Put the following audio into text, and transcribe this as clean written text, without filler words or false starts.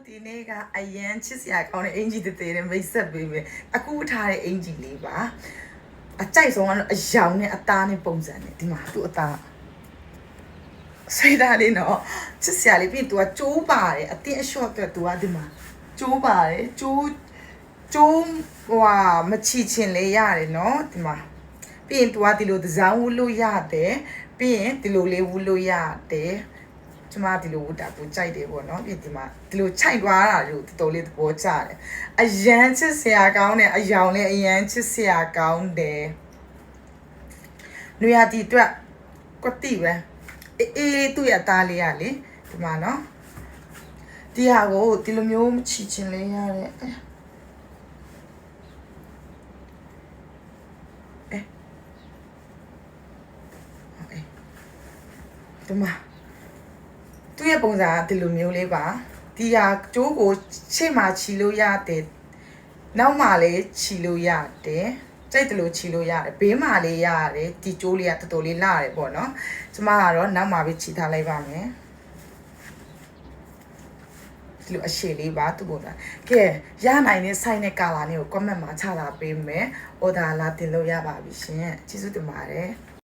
ဒီနေ့ကအရန်ချစ်စရာကောင်းတဲ့အင်ဂျီတသေးနဲ့မိတ်ဆက်ပေးမယ်အခုထားတဲ့အင်ဂျီလေးပါအကြိုက်ဆုံးကတော့အယောင်နဲ့အသားနဲ့ပုံစံနဲ့ဒီမှာသူ့အသားဆွေးသားလေးနော်ချစ်စရာလေးပြီးသူကကျိုးပါတယ်အတင်းအလျှော့အတွက်သူကဒီမှာကျိုးပါတယ်ကျိုးဟိုမချီချင်လေးရတယ်နော်ဒီမှာပြီးရင်သူကဒီလိုဒီဇိုင်းဝတ်လို့ရတယ်ပြီးရင်ဒီလိုလေးဝတ်လို့ရတယ်ကျမဒီလိုဝတ်တာကိုကြိုက်တယ်ပေါ့နော်ပြီးဒီမှာဒီလိုခြိုက်သွားတာလို့တော်တော်လေးသဘောကျတယ်အရန်ချစ်စရာကောင်းတယ်အယောင်လည်းအရန်ချစ်စရာကောင်းတယ်နွေရာသီအတွက်ကွက်တိပဲအေးသူ့ရဲ့အသားလေးရလေဒီမှာနော်ဒီဟာကိုဒီလိုမျိုးမချီချင်လေးရတယ်ဒီမှာသူ့ရဲ့ပုံစံကဒီလိုမျိုးလေးပါဒီဟာကျိုးကိုရှေ့မှာချီလို့ရတယ်နောက်မှာလည်းချီလို့ရတယ်ကြိုက်တယ်လို့ချီလို့ရတယ်ဘေးမှာလေးရတယ်ဒီကျိုးလေးကတော်တော်လေးလာရတယ်ပေါ့နော်ကျမကတော့နောက်မှာပဲချီထားလိုက်ပါမယ်ဒီလိုအရှည်လေးပါသူ့ပုံစံကဲရနိုင်တဲ့ size နဲ့ color နဲ့ကို comment မှာချတာပေးမယ် order လာတင်လို့ရပါပြီရှင်ကျေးဇူးတင်ပါတယ်